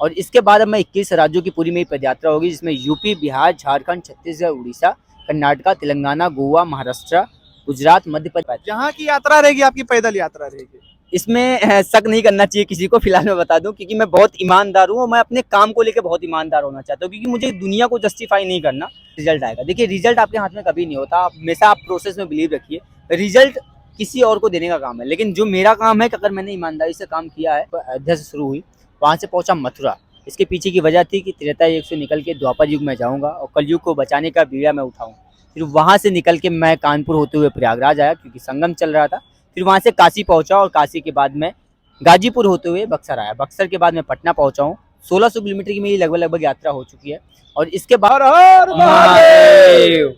और इसके बाद अब मैं 21 राज्यों की पूरी मेरी पदयात्रा होगी, जिसमें यूपी, बिहार, झारखंड, छत्तीसगढ़, उड़ीसा, कर्नाटका, तेलंगाना, गोवा, महाराष्ट्र, गुजरात, मध्य प्रदेश। जहाँ की यात्रा रहेगी आपकी पैदल यात्रा रहेगी। इसमें शक नहीं करना चाहिए किसी को। फिलहाल मैं बता दूं, क्योंकि मैं बहुत ईमानदार हूँ और मैं अपने काम को लेकर बहुत ईमानदार होना चाहता हूँ, क्योंकि मुझे दुनिया को जस्टिफाई नहीं करना। रिजल्ट आएगा, देखिए रिजल्ट आपके हाथ में कभी नहीं होता। आप हमेशा आप प्रोसेस में बिलीव रखिए। रिजल्ट किसी और को देने का काम है, लेकिन जो मेरा काम है कि अगर मैंने ईमानदारी से काम किया है। तो अयोध्या से शुरू हुई, वहाँ से पहुंचा मथुरा। इसके पीछे की वजह थी कि त्रेता युग से निकल के द्वापर युग में जाऊंगा और कलयुग को बचाने का बीड़ा मैं उठाऊं। फिर वहां से निकल के मैं कानपुर होते हुए प्रयागराज आया, क्योंकि संगम चल रहा था। फिर वहां से काशी पहुंचा और काशी के बाद में गाजीपुर होते हुए बक्सर आया। बक्सर के बाद मैं पटना पहुंचा हूँ। 1600 किलोमीटर की मेरी लगभग यात्रा हो चुकी है। और इसके बाद महादेव।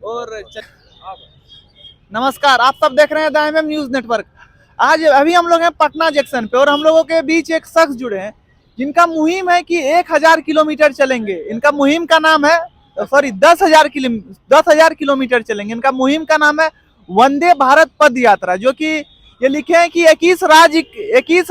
और नमस्कार, आप सब देख रहे हैं द MM न्यूज नेटवर्क। आज अभी हम लोग हैं पटना जंक्शन पे और हम लोगों के बीच एक शख्स जुड़े हैं जिनका मुहिम है कि 1000 किलोमीटर चलेंगे। इनका मुहिम का नाम है 10,000 किलोमीटर चलेंगे। इनका मुहिम का नाम है वंदे भारत पद यात्रा, जो कि ये लिखे हैं कि 21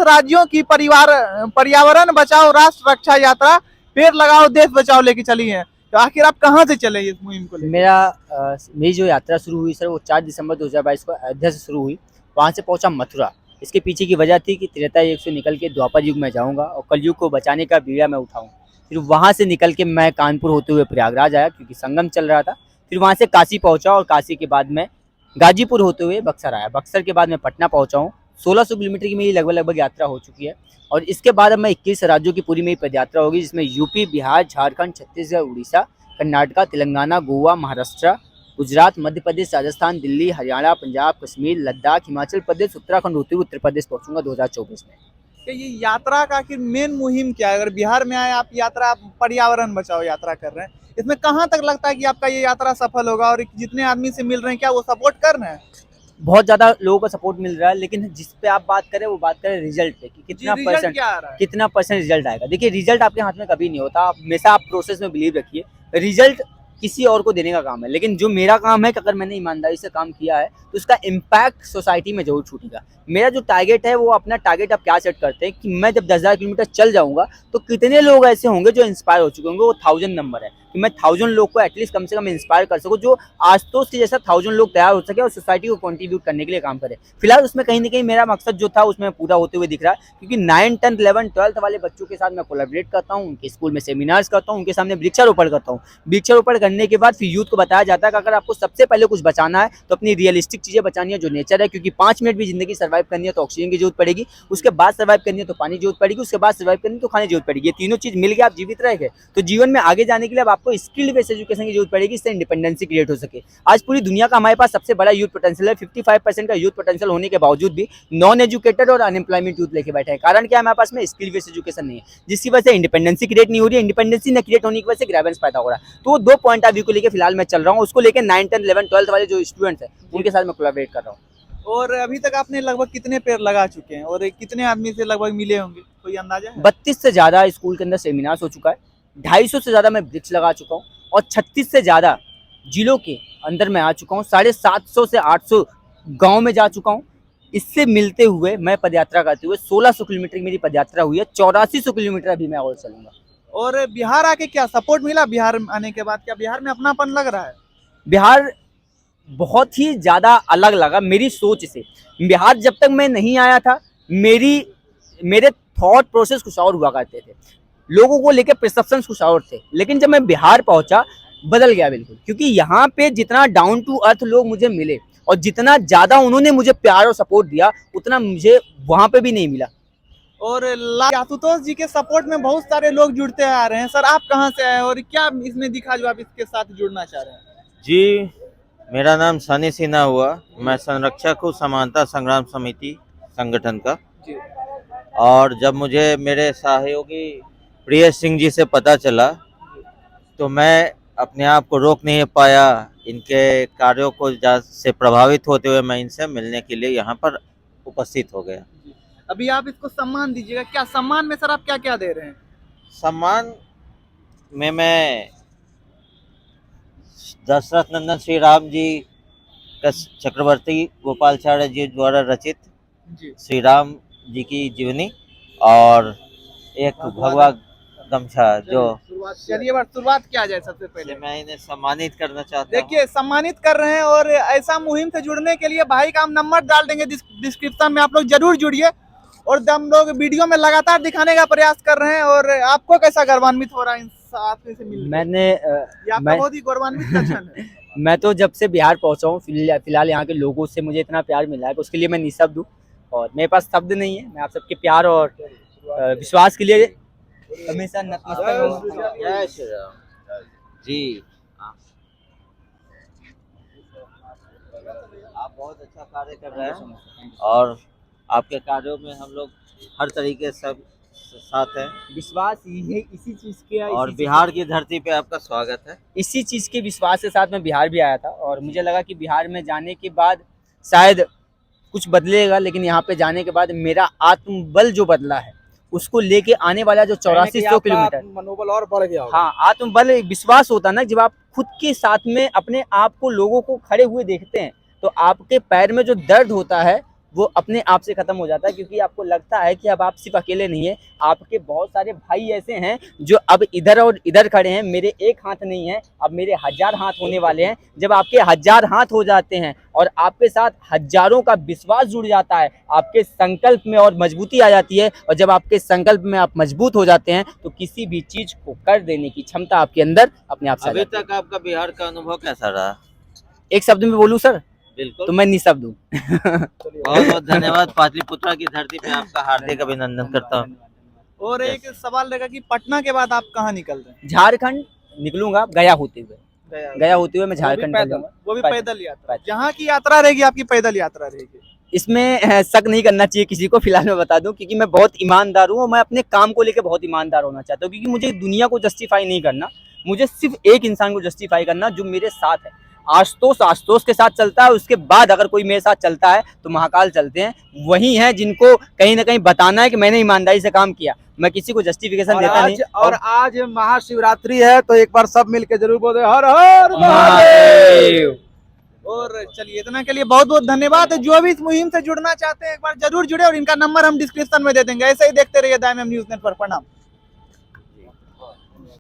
राज्यों की पर्यावरण बचाओ राष्ट्र रक्षा यात्रा, पेड़ लगाओ देश बचाओ लेके चली है। तो आखिर आप कहाँ से चले इस मुहिम को लेकर? मेरी जो यात्रा शुरू हुई सर, वो 4 दिसंबर 2022 को अयोध्या से शुरू हुई। वहाँ से पहुंचा मथुरा। इसके पीछे की वजह थी कि त्रेता युग से निकल के द्वापर युग में जाऊंगा और कलयुग को बचाने का बीड़ा मैं उठाऊं। फिर वहाँ से निकल के मैं कानपुर होते हुए प्रयागराज आया, क्योंकि संगम चल रहा था। फिर वहाँ से काशी पहुंचा और काशी के बाद में गाजीपुर होते हुए बक्सर आया। बक्सर के बाद मैं पटना पहुंचा हूँ। 1600 किलोमीटर की मेरी लगभग यात्रा हो चुकी है। और इसके बाद अब मैं 21 राज्यों की पूरी मेरी पदयात्रा होगी, जिसमें यूपी, बिहार, झारखंड, छत्तीसगढ़, उड़ीसा, कर्नाटका, तेलंगाना, गोवा, महाराष्ट्र, गुजरात, मध्य प्रदेश, राजस्थान, दिल्ली, हरियाणा, पंजाब, कश्मीर, लद्दाख, हिमाचल प्रदेश, उत्तराखंड होते हुए उत्तर प्रदेश पहुंचूंगा 2024 में। कि ये यात्रा का आखिर मेन मुहिम क्या है? अगर बिहार में आए आप यात्रा, आप पर्यावरण बचाओ यात्रा कर रहे हैं, इसमें कहाँ तक लगता है कि आपका ये यात्रा सफल होगा? और जितने आदमी से मिल रहे हैं क्या वो सपोर्ट कर रहे हैं? बहुत ज्यादा लोगों का सपोर्ट मिल रहा है, लेकिन जिस पे आप बात करें वो बात करें रिजल्ट पे, कि कितना परसेंट रिजल्ट आएगा। देखिए रिजल्ट आपके हाथ में कभी नहीं होता। आप हमेशा आप प्रोसेस में बिलीव रखिए। रिजल्ट किसी और को देने का काम है, लेकिन जो मेरा काम है कि अगर मैंने ईमानदारी से काम किया है तो उसका इम्पैक्ट सोसाइटी में जरूर छूटेगा। मेरा जो टारगेट है, वो अपना टारगेट आप क्या सेट करते हैं कि मैं जब 10,000 किलोमीटर चल जाऊंगा तो कितने लोग ऐसे होंगे जो इंस्पायर हो चुके होंगे। वो 1000 नंबर है कि मैं 1000 लोग को एटलीस्ट कम से कम इंस्पायर कर सकूं, जो आशुतोष के जैसा 1000 लोग तैयार हो सके और सोसाइटी को कंट्रीब्यूट करने के लिए काम करे। फिलहाल उसमें कहीं ना कहीं मेरा मकसद जो था उसमें पूरा होते हुए दिख रहा है, क्योंकि 9, 10, 11, 12 वाले बच्चों के साथ मैं कोलैबोरेट करता हूँ, उनके स्कूल में सेमिनार्स करता हूँ, उनके सामने वृक्षारोपण करता हूँ। वृक्षारोपण करने के बाद फिर यूथ को बताया जाता है कि अगर आपको सबसे पहले कुछ बचाना है तो अपनी रियलिस्टिक चीजें बचानी है, जो नेचर है, क्योंकि 5 मिनट भी जिंदगी सर्वाइव करनी है तो ऑक्सीजन की जरूरत पड़ेगी, उसके बाद सर्वाइव करनी है तो पानी की जरूरत पड़ेगी, उसके बाद सर्वाइव करनी है तो खाने की जरूरत पड़ेगी। ये तीनों चीज मिल गया आप जीवित रह गए। तो जीवन में आगे जाने के लिए अब आपको स्किल्ड बेस्ड एजुकेशन की जरूरत पड़ेगी, इससे इंडिपेंडेंसी क्रिएट हो सके। आज पूरी दुनिया का हमारे पास सबसे बड़ा यूथ पोटेंशियल है। 55% का यूथ पोटेंशियल होने के बावजूद भी नॉन एजुकेटेड और अनएम्प्लॉयमेंट यूथ लेके बैठे हैं। कारण क्या है? हमारे पास में स्किल बेस्ड एजुकेशन नहीं है, जिसकी वजह से इंडिपेंडेंसी क्रिएट नहीं हो रही है। इंडिपेंडेंसी न क्रिएट होने की वजह से ग्रेवेंस पैदा हो रहा है। तो 2 पॉइंट ऑफ व्यू को लेकर फिलहाल मैं चल रहा हूँ। उसको लेकर 9, 10, 11, 12 वाले जो स्टूडेंट्स हैं उनके साथ मैं कोलैबोरेट कर रहा हूँ। और अभी तक आपने लगभग कितने पेड़ लगा चुके हैं और कितने आदमी से लगभग मिले होंगे, कोई अंदाजा है? 32 से ज्यादा स्कूल के अंदर सेमिनार्स हो चुका है। 250 से ज्यादा मैं वृक्ष लगा चुका हूँ और 36 से ज्यादा जिलों के अंदर मैं आ चुका हूँ। 750 से 800 गांव में जा चुका हूँ। इससे मिलते हुए मैं पदयात्रा करते हुए 1600 किलोमीटर की मेरी पदयात्रा हुई है। 8400 किलोमीटर अभी मैं और चलूंगा। और बिहार आके क्या सपोर्ट मिला? बिहार आने के बाद क्या बिहार में अपनापन लग रहा है? बिहार बहुत ही ज्यादा अलग लगा मेरी सोच से। बिहार जब तक मैं नहीं आया था, मेरे थॉट प्रोसेस कुछ और हुआ करते थे, लोगों को लेकर परसेप्शन कुछ और थे। लेकिन जब मैं बिहार पहुंचा, बदल गया बिल्कुल, क्योंकि यहाँ पे जितना डाउन टू अर्थ लोग मुझे मिले और जितना ज्यादा उन्होंने मुझे प्यार और सपोर्ट दिया, उतना मुझे वहां पे भी नहीं मिला। और आशुतोष जी के सपोर्ट में बहुत सारे लोग जुड़ते आ रहे हैं। सर आप कहाँ से आए और क्या इसमें दिखा जो आप इसके साथ जुड़ना चाह रहे हैं? जी, मेरा नाम सनी सिन्हा हुआ। मैं संरक्षक हूँ समानता संग्राम समिति संगठन का। जी। और जब मुझे मेरे सहयोगी प्रिय सिंह जी से पता चला तो मैं अपने आप को रोक नहीं पाया। इनके कार्यों को से प्रभावित होते हुए मैं इनसे मिलने के लिए यहाँ पर उपस्थित हो गया। अभी आप इसको सम्मान दीजिएगा। क्या सम्मान में सर आप क्या क्या दे रहे हैं? सम्मान में मैं दशरथ नंदन श्री राम जी का चक्रवर्ती गोपालाचार्य जी द्वारा रचित जी। श्री राम जी की जीवनी और एक भगवा गमछा जो चलिए बार शुरुआत किया जाए। सबसे पहले मैं इन्हें सम्मानित करना चाहता हूँ। देखिए सम्मानित कर रहे हैं, और ऐसा मुहिम से जुड़ने के लिए भाई का हम नंबर डाल देंगे डिस्क्रिप्शन में, आप लोग जरूर जुड़िए। और हम लोग वीडियो में लगातार दिखाने का प्रयास कर रहे हैं। और आपको कैसा गौरवान्वित हो रहा है इन आदमी से मिलकर? मैंने बहुत ही गौरवान्वित का क्षण है। मैं तो जब से बिहार पहुंचा हूँ फिलहाल यहाँ के लोगों से मुझे इतना प्यार मिला है कि उसके लिए मैं निःशब्द हूँ, और मेरे पास शब्द नहीं है। मैं आप सबके प्यार और विश्वास के लिए हमेशा नतमस्तक रहूंगा। जय श्री राम जी। आप बहुत अच्छा कार्य कर रहे हैं, और आपके कार्यों में हम लोग हर तरीके से साथ हैं। विश्वास ये इसी चीज के, और बिहार की धरती पे आपका स्वागत है। इसी चीज के विश्वास के साथ मैं बिहार भी आया था, और मुझे लगा कि बिहार में जाने के बाद शायद कुछ बदलेगा, लेकिन यहाँ पे जाने के बाद मेरा आत्मबल जो बदला है उसको लेके आने वाला जो 8400 किलोमीटर मनोबल और बढ़ गया। हाँ, आत्मबल विश्वास होता है ना, जब आप खुद के साथ में अपने आप को लोगों को खड़े हुए देखते हैं तो आपके पैर में जो दर्द होता है वो अपने आप से खत्म हो जाता है, क्योंकि आपको लगता है कि अब आप सिर्फ अकेले नहीं है, आपके बहुत सारे भाई ऐसे हैं जो अब इधर और इधर खड़े हैं। मेरे एक हाथ नहीं है, अब मेरे 1000 हाथ होने वाले हैं। जब आपके 1000 हाथ हो जाते हैं और आपके साथ हजारों का विश्वास जुड़ जाता है, आपके संकल्प में और मजबूती आ जाती है, और जब आपके संकल्प में आप मजबूत हो जाते हैं तो किसी भी चीज को कर देने की क्षमता आपके अंदर अपने आप से आ अभी जाती है। तक आपका बिहार का अनुभव कैसा रहा? एक शब्द में बोलूं सर, बिल्कुल, तो मैं निःशब्द हूँ। बहुत बहुत धन्यवाद। पाटलिपुत्रा की धरती पे आपका हार्दिक अभिनंदन करता हूँ। और एक सवाल रहेगा कि पटना के बाद आप कहाँ निकल रहे हैं? झारखंड निकलूंगा, गया होते हुए मैं झारखंड निकलूंगा। वो भी पैदल यात्रा। जहाँ की यात्रा रहेगी आपकी पैदल यात्रा रहेगी। इसमें शक नहीं करना चाहिए किसी को। फिलहाल मैं बता दूं, क्योंकि मैं बहुत ईमानदार हूँ और मैं अपने काम को लेकर बहुत ईमानदार होना चाहता हूँ, क्योंकि मुझे दुनिया को जस्टिफाई नहीं करना, मुझे सिर्फ एक इंसान को जस्टिफाई करना जो मेरे साथ है। आशुतोष के साथ चलता है, उसके बाद अगर कोई मेरे साथ चलता है तो महाकाल चलते हैं, वही हैं जिनको कहीं ना कहीं बताना है कि मैंने ईमानदारी से काम किया। मैं किसी को जस्टिफिकेशन देता नहीं। और आज महाशिवरात्रि है तो एक बार सब मिलके जरूर बोले हर हर महादेव। और चलिए इतना के लिए बहुत बहुत धन्यवाद। जो भी इस मुहिम से जुड़ना चाहते हैं एक बार जरूर जुड़े, और इनका नंबर हम डिस्क्रिप्शन में दे देंगे। ऐसे ही देखते रहिए दाइम न्यूज़ नेटवर्क। प्रणाम।